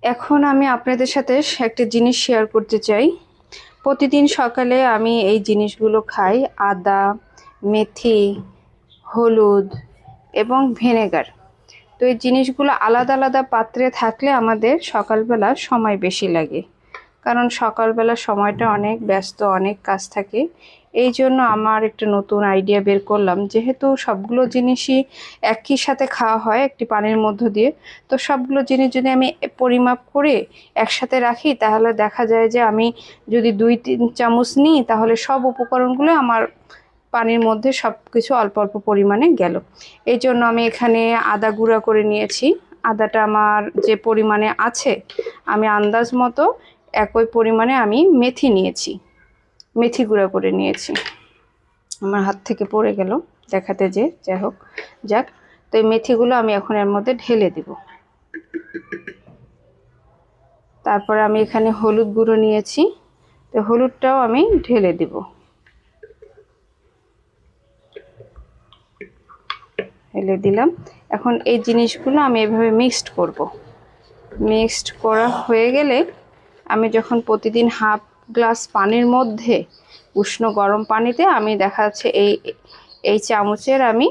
এখন আমি আপনাদের সাথে একটা জিনিস শেয়ার করতে চাই। প্রতিদিন সকালে আমি এই জিনিসগুলো খাই: আদা, মেথি, হলুদ এবং ভিনেগার। তো এই জিনিসগুলো আলাদা আলাদা পাত্রে থাকলে আমাদের সকালবেলা সময় বেশি লাগে, কারণ সকালবেলা সময়টা অনেক ব্যস্ত, অনেক কাজ থাকে। এই জন্য আমার একটা নতুন আইডিয়া বের করলাম, যেহেতু সবগুলো জিনিসই একই সাথে খাওয়া হয় একটি পানির মধ্য দিয়ে, তো সবগুলো জিনিস যদি আমি পরিমাপ করে একসাথে রাখি, তাহলে দেখা যায় যে আমি যদি 2-3 চামচ নিই, তাহলে সব উপকরণগুলো আমার পানির মধ্যে সব কিছু অল্প অল্প পরিমাণে গেল। এই জন্য আমি এখানে আদা গুঁড়া করে নিয়েছি। আদাটা আমার যে পরিমাণে আছে, আমি আন্দাজ মতো একই পরিমাণে আমি মেথি নিয়েছি, মেথি গুঁড়া করে নিয়েছি। আমার হাত থেকে পড়ে গেল দেখাতে, যে যাই হোক, যাক। তো এই মেথিগুলো আমি এখন এর মধ্যে ঢেলে দিব। তারপরে আমি এখানে হলুদ গুঁড়ো নিয়েছি, তো হলুদটাও আমি ঢেলে দিব। ঢেলে দিলাম। এখন এই জিনিসগুলো আমি এভাবে মিক্সড করব। মিক্সড করা হয়ে গেলে আমি যখন প্রতিদিন হাফ গ্লাস পানির মধ্যে উষ্ণ গরম পানিতে আমি দেখা যাচ্ছে এই চামচের আমি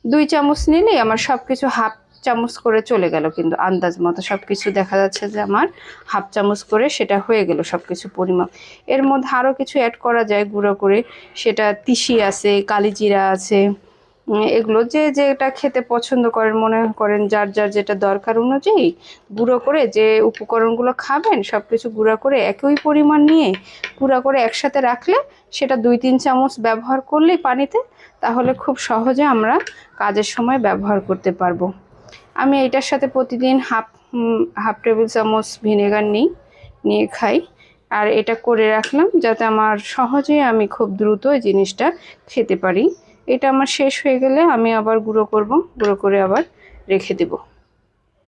2 চামচ নিলেই আমার সব কিছু হাফ চামচ করে চলে গেল, কিন্তু আন্দাজ মতো সব কিছু দেখা যাচ্ছে যে আমার হাফ চামচ করে সেটা হয়ে গেল সব কিছু পরিমাপ। এর মধ্যে আরও কিছু অ্যাড করা যায় গুঁড়ো করে, সেটা তিসি আছে, কালিজিরা আছে, এগুলো যে যেটা খেতে পছন্দ করেন, মনে করেন যার যার যেটা দরকার অনুযায়ী গুঁড়ো করে যে উপকরণগুলো খাবেন সব কিছু গুঁড়া করে একই পরিমাণ নিয়ে গুঁড়া করে একসাথে রাখলে সেটা 2-3 চামচ ব্যবহার করলেই পানিতে, তাহলে খুব সহজে আমরা কাজের সময় ব্যবহার করতে পারবো। আমি এটার সাথে প্রতিদিন হাফ টেবিল চামচ ভিনেগার নিয়ে খাই। আর এটা করে রাখলাম যাতে আমার সহজেই আমি খুব দ্রুত এই জিনিসটা খেতে পারি। এটা আমার শেষ হয়ে গেলে আমি আবার গুঁড়ো করব, গুঁড়ো করে আবার রেখে দেব।